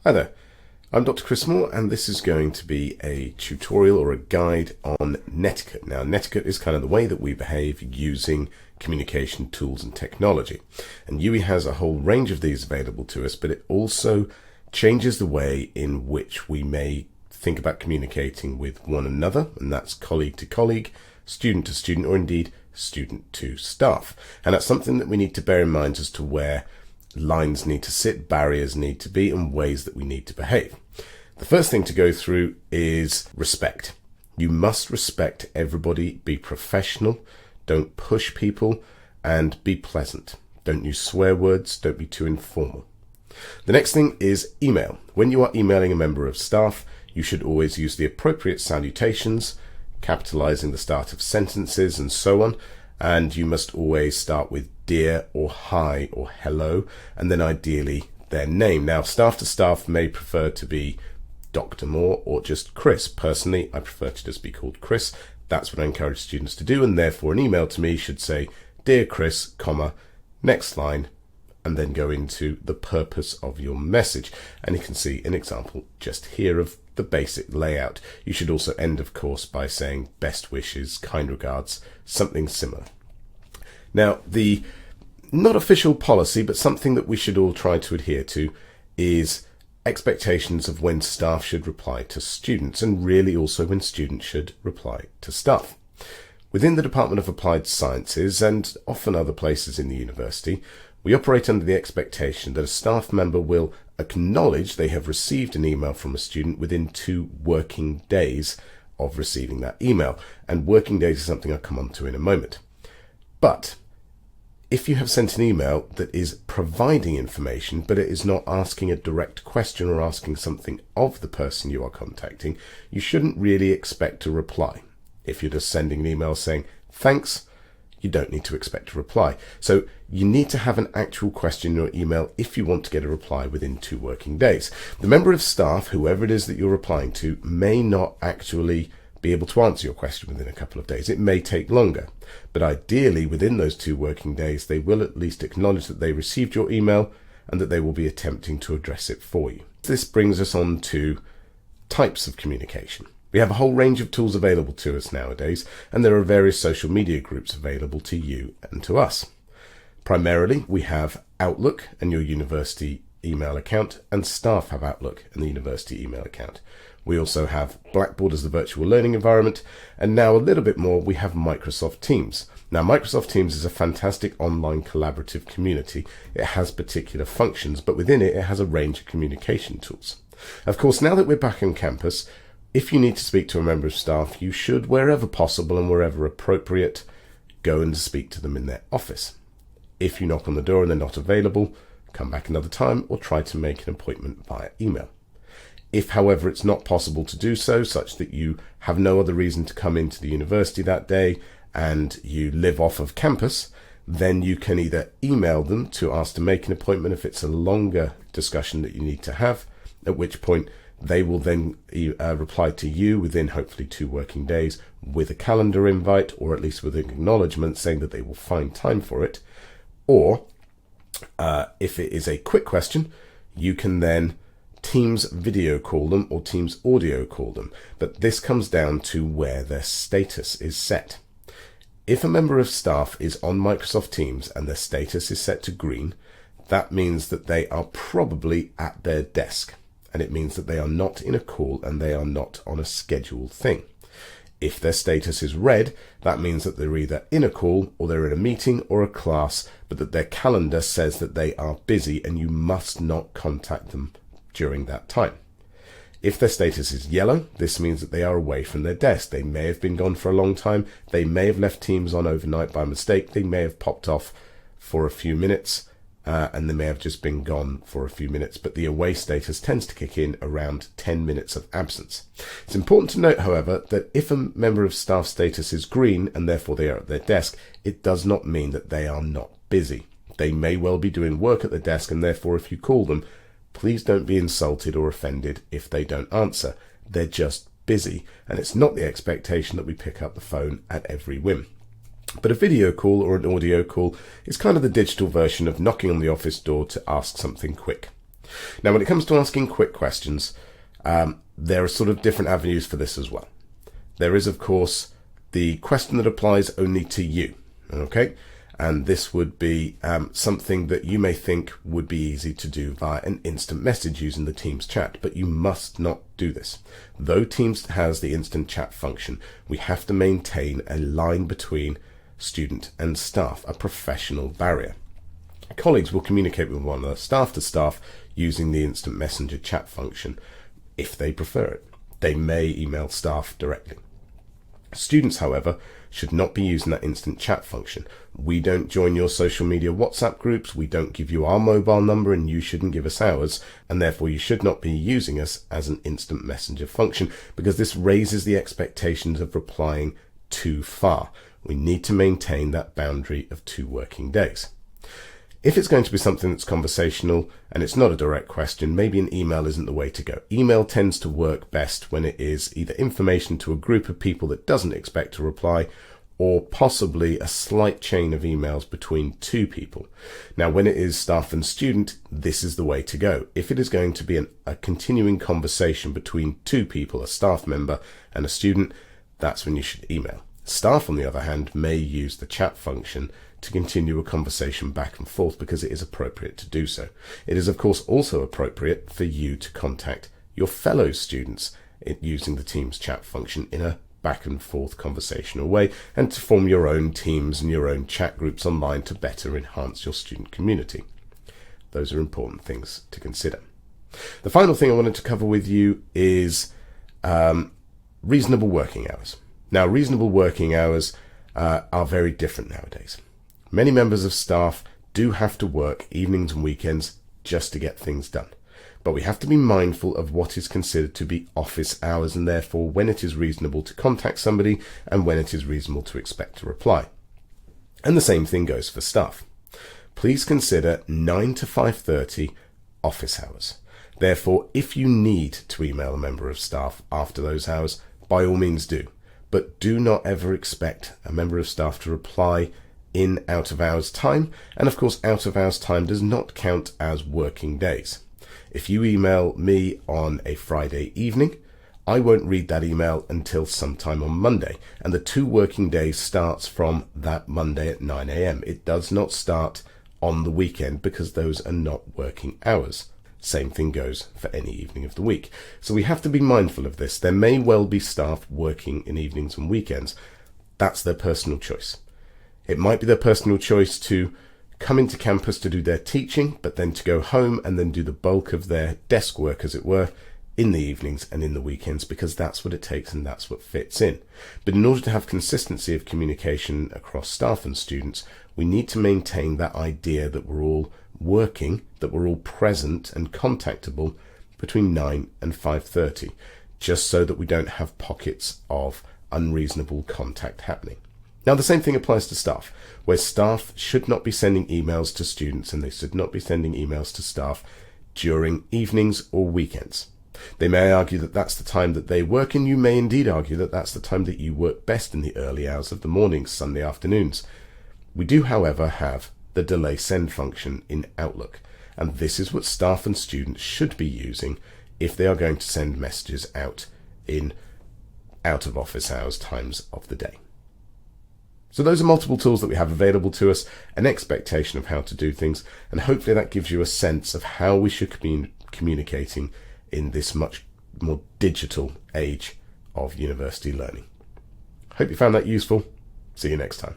Hi there, I'm Dr. Chris Moore, and this is going to be a tutorial or a guide on Netiquette. Now, Netiquette is kind of the way that we behave using communication tools and technology. And UE has a whole range of these available to us, but it also changes the way in which we may think about communicating with one another, and that's colleague to colleague, student to student, or indeed student to staff. And that's something that we need to bear in mind as to where lines need to sit, barriers need to be, and ways that we need to behave. The first thing to go through is respect. You must respect everybody, be professional, don't push people, and be pleasant. Don't use swear words, don't be too informal. The next thing is email. When you are emailing a member of staff, you should always use the appropriate salutations, capitalizing the start of sentences and so on, and you must always start with dear or hi or hello, and then ideally their name. Now, staff to staff may prefer to be Dr. Moore or just Chris. Personally, I prefer to just be called Chris. That's what I encourage students to do, and therefore an email to me should say, Dear Chris, comma, next line, and then go into the purpose of your message. And you can see an example just here of the basic layout. You should also end, of course, by saying best wishes, kind regards, something similar. Now, the not official policy, but something that we should all try to adhere to, is expectations of when staff should reply to students, and really also when students should reply to staff. Within the Department of Applied Sciences, and often other places in the university, we operate under the expectation that a staff member will acknowledge they have received an email from a student within 2 working days of receiving that email. And working days is something I'll come on to in a moment. But if you have sent an email that is providing information, but it is not asking a direct question or asking something of the person you are contacting, you shouldn't really expect a reply. If you're just sending an email saying, thanks, you don't need to expect a reply. So you need to have an actual question in your email if you want to get a reply within 2 working days. The member of staff, whoever it is that you're replying to, may not actually be able to answer your question within a couple of days. It may take longer, but ideally within those 2 working days, they will at least acknowledge that they received your email and that they will be attempting to address it for you. This brings us on to types of communication. We have a whole range of tools available to us nowadays, and there are various social media groups available to you and to us. Primarily, we have Outlook and your university email account, and staff have Outlook and the university email account. We also have Blackboard as the virtual learning environment, and now a little bit more, we have Microsoft Teams. Now, Microsoft Teams is a fantastic online collaborative community. It has particular functions, but within it, it has a range of communication tools. Of course, now that we're back on campus, if you need to speak to a member of staff, you should, wherever possible and wherever appropriate, go and speak to them in their office. If you knock on the door and they're not available, come back another time or try to make an appointment via email. If, however, it's not possible to do so, such that you have no other reason to come into the university that day and you live off of campus, then you can either email them to ask to make an appointment if it's a longer discussion that you need to have, at which point they will then reply to you within hopefully 2 working days with a calendar invite, or at least with an acknowledgement saying that they will find time for it. Or if it is a quick question, you can then Teams video call them or Teams audio call them. But this comes down to where their status is set. If a member of staff is on Microsoft Teams and their status is set to green, that means that they are probably at their desk. And it means that they are not in a call and they are not on a scheduled thing. If their status is red, that means that they're either in a call or they're in a meeting or a class, but that their calendar says that they are busy and you must not contact them during that time. If their status is yellow, this means that they are away from their desk. They may have been gone for a long time. They may have left Teams on overnight by mistake. They may have popped off for a few minutes. And they may have just been gone for a few minutes, but the away status tends to kick in around 10 minutes of absence. It's important to note, however, that if a member of staff status is green and therefore they are at their desk, it does not mean that they are not busy. They may well be doing work at the desk, and therefore if you call them, please don't be insulted or offended if they don't answer. They're just busy, and it's not the expectation that we pick up the phone at every whim. But a video call or an audio call is kind of the digital version of knocking on the office door to ask something quick. Now, when it comes to asking quick questions, there are sort of different avenues for this as well. There is, of course, the question that applies only to you, okay? And this would be something that you may think would be easy to do via an instant message using the Teams chat, but you must not do this. Though Teams has the instant chat function, we have to maintain a line between student and staff, a professional barrier. Colleagues will communicate with one another, staff to staff, using the instant messenger chat function if they prefer it. They may email staff directly. Students, however, should not be using that instant chat function. We don't join your social media WhatsApp groups, we don't give you our mobile number, and you shouldn't give us ours, and therefore you should not be using us as an instant messenger function, because this raises the expectations of replying too far. We need to maintain that boundary of 2 working days. If it's going to be something that's conversational and it's not a direct question, maybe an email isn't the way to go. Email tends to work best when it is either information to a group of people that doesn't expect a reply, or possibly a slight chain of emails between 2 people. Now, when it is staff and student, this is the way to go. If it is going to be a continuing conversation between 2 people, a staff member and a student, that's when you should email. Staff, on the other hand, may use the chat function to continue a conversation back and forth because it is appropriate to do so. It is, of course, also appropriate for you to contact your fellow students using the Teams chat function in a back and forth conversational way, and to form your own teams and your own chat groups online to better enhance your student community. Those are important things to consider. The final thing I wanted to cover with you is reasonable working hours. Now, reasonable working hours are very different nowadays. Many members of staff do have to work evenings and weekends just to get things done. But we have to be mindful of what is considered to be office hours, and therefore when it is reasonable to contact somebody and when it is reasonable to expect a reply. And the same thing goes for staff. Please consider 9 to 5:30 office hours. Therefore, if you need to email a member of staff after those hours, by all means do. But do not ever expect a member of staff to reply in out of hours time, and of course out of hours time does not count as working days. If you email me on a Friday evening, I won't read that email until sometime on Monday, and the 2 working days starts from that Monday at 9 a.m. It does not start on the weekend because those are not working hours. Same thing goes for any evening of the week. So we have to be mindful of this. There may well be staff working in evenings and weekends. That's their personal choice. It might be their personal choice to come into campus to do their teaching, but then to go home and then do the bulk of their desk work, as it were, in the evenings and in the weekends, because that's what it takes and that's what fits in. But in order to have consistency of communication across staff and students, we need to maintain that idea that we're all working, that we're all present and contactable between 9 and 5:30, just so that we don't have pockets of unreasonable contact happening. Now, the same thing applies to staff, where staff should not be sending emails to students and they should not be sending emails to staff during evenings or weekends. They may argue that that's the time that they work, and you may indeed argue that that's the time that you work best in the early hours of the mornings, Sunday afternoons. We do, however, have the delay send function in Outlook, and this is what staff and students should be using if they are going to send messages out in out of office hours times of the day. So those are multiple tools that we have available to us, an expectation of how to do things, and hopefully that gives you a sense of how we should be communicating in this much more digital age of university learning. Hope you found that useful. See you next time.